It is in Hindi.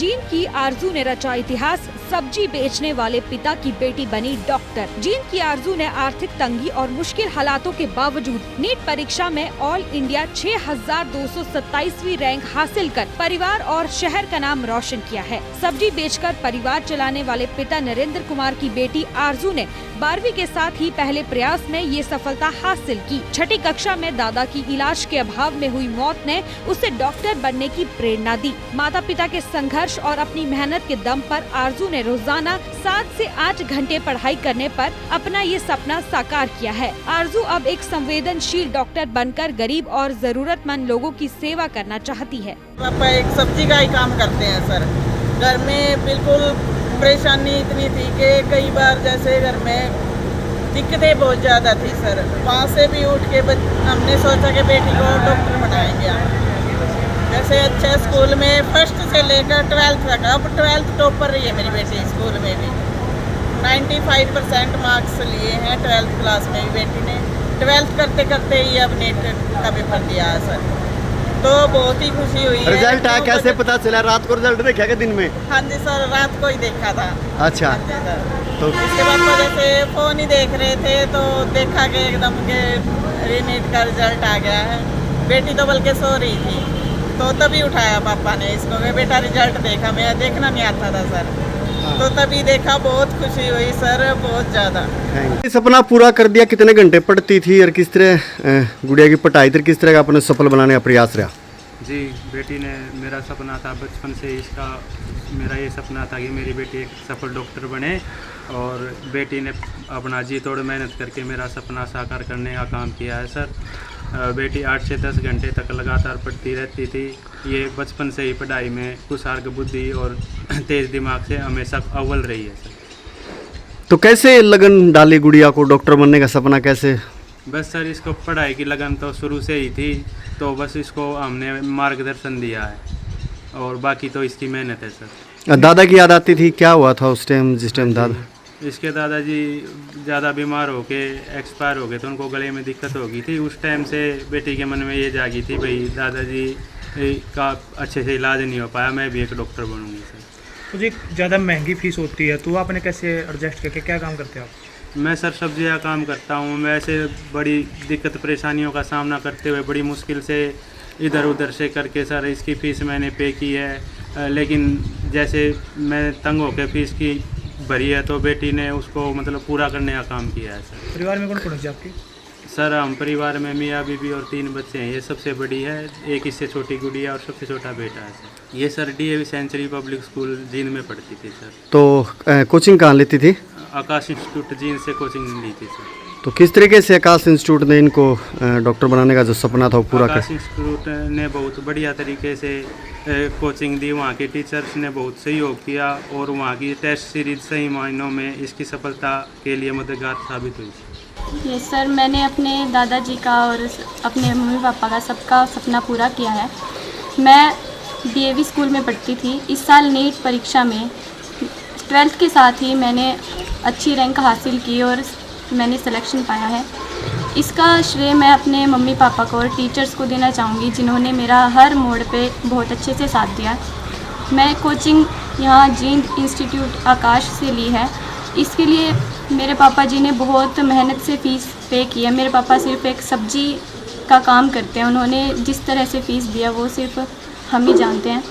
जीन की आरजू ने रचा इतिहास, सब्जी बेचने वाले पिता की बेटी बनी डॉक्टर। जीन की आरजू ने आर्थिक तंगी और मुश्किल हालातों के बावजूद नीट परीक्षा में ऑल इंडिया 6227वीं रैंक हासिल कर परिवार और शहर का नाम रोशन किया है। सब्जी बेचकर परिवार चलाने वाले पिता नरेंद्र कुमार की बेटी आरजू ने 12वीं के साथ ही पहले प्रयास में ये सफलता हासिल की। छठी कक्षा में दादा की इलाज के अभाव में हुई मौत ने उसे डॉक्टर बनने की प्रेरणा दी। माता पिता के संघर्ष और अपनी मेहनत के दम पर आरजू ने रोजाना 7 से 8 घंटे पढ़ाई करने पर अपना ये सपना साकार किया है। आरजू अब एक संवेदनशील डॉक्टर बनकर गरीब और जरूरतमंद लोगों की सेवा करना चाहती है। पापा एक सब्जी का ही काम करते हैं सर। घर में बिल्कुल परेशानी इतनी थी कि कई बार जैसे घर में दिक्कतें बहुत ज़्यादा थी सर। वहाँ से भी उठ के हमने सोचा कि बेटी को डॉक्टर बनाएंगे। जैसे अच्छे स्कूल में फर्स्ट से लेकर 12th तक, अब 12th टॉपर रही है मेरी बेटी। स्कूल में भी 95% मार्क्स लिए हैं 12th क्लास में भी बेटी ने। 12th करते करते ही अब नीट का पेपर दिया है सर, तो बहुत ही खुशी हुई है। रिजल्ट आया कैसे पता चला? रात को रिजल्ट देखा क्या दिन में? हाँ जी सर, रात को ही देखा था। अच्छा, हाँ जी सर। तो इसके बाद तो जैसे फ़ोन ही देख रहे थे तो देखा कि एकदम के नीट का रिजल्ट आ गया है। बेटी तो बल्कि सो रही थी, तो तभी उठाया पापा ने इसको कि बेटा रिजल्ट देखा। मैं देखना नहीं आता था सर, तो तभी देखा। बहुत खुशी हुई सर, बहुत ज़्यादा। सपना पूरा कर दिया। कितने घंटे पढ़ती थी और किस तरह गुड़िया की पढ़ाई थी, किस तरह का अपने सफल बनाने का प्रयास रहा? जी, बेटी ने मेरा सपना था बचपन से इसका। मेरा ये सपना था कि मेरी बेटी एक सफल डॉक्टर बने, और बेटी ने अपना जी तोड़ मेहनत करके मेरा सपना साकार करने का काम किया है सर। बेटी 8 से 10 घंटे तक लगातार पढ़ती रहती थी। ये बचपन से ही पढ़ाई में कुशार्ग बुद्धि और तेज़ दिमाग से हमेशा अव्वल रही है सर। तो कैसे लगन डाली गुड़िया को डॉक्टर बनने का सपना कैसे? बस सर, इसको पढ़ाई की लगन तो शुरू से ही थी, तो बस इसको हमने मार्गदर्शन दिया है, और बाकी तो इसकी मेहनत है सर। दादा की याद आती थी? क्या हुआ था उस टाइम जिस टाइम दादा? इसके दादाजी ज़्यादा बीमार हो के एक्सपायर हो गए, तो उनको गले में दिक्कत हो गई थी। उस टाइम से बेटी के मन में ये जागी थी भाई दादाजी का अच्छे से इलाज नहीं हो पाया, मैं भी एक डॉक्टर बनूंगी सर। तो जी ज़्यादा महंगी फीस होती है, तो आपने कैसे एडजस्ट करके क्या काम करते हो आप? मैं सर सब्जी का काम करता हूँ। मैं ऐसे बड़ी दिक्कत परेशानियों का सामना करते हुए बड़ी मुश्किल से इधर उधर से करके सर इसकी फ़ीस मैंने पे की है। लेकिन जैसे मैं तंग होकर फ़ीस की भरी है, तो बेटी ने उसको मतलब पूरा करने का काम किया है सर। परिवार में कौन कौन है आपकी? सर हम परिवार में मियाँ बीबी और 3 बच्चे हैं। ये सबसे बड़ी है, एक इससे छोटी गुड़िया और सबसे छोटा बेटा है सर। ये sir DAV century public school Jind में पढ़ती थी सर। तो कोचिंग कहाँ लेती थी? आकाश इंस्टीट्यूट जींद से कोचिंग ली थी सर। तो किस तरीके से आकाश इंस्टीट्यूट ने इनको डॉक्टर बनाने का जो सपना था वो पूरा आकाश इंस्टीट्यूट ने बहुत बढ़िया तरीके से कोचिंग दी। वहाँ के टीचर्स ने बहुत सहयोग किया, और वहाँ की टेस्ट सीरीज सही मायनों में इसकी सफलता के लिए मददगार साबित हुई। ये सर, मैंने अपने दादाजी का और अपने मम्मी पापा का सबका सपना पूरा किया है। मैं DAV स्कूल में पढ़ती थी। इस साल नीट परीक्षा में 12th के साथ ही मैंने अच्छी रैंक हासिल की और मैंने सिलेक्शन पाया है। इसका श्रेय मैं अपने मम्मी पापा को और टीचर्स को देना चाहूँगी, जिन्होंने मेरा हर मोड़ पे बहुत अच्छे से साथ दिया। मैं कोचिंग यहाँ जींद इंस्टीट्यूट आकाश से ली है। इसके लिए मेरे पापा जी ने बहुत मेहनत से फ़ीस पे की है। मेरे पापा सिर्फ एक सब्जी का काम करते हैं। उन्होंने जिस तरह से फ़ीस दिया वो सिर्फ हम ही जानते हैं।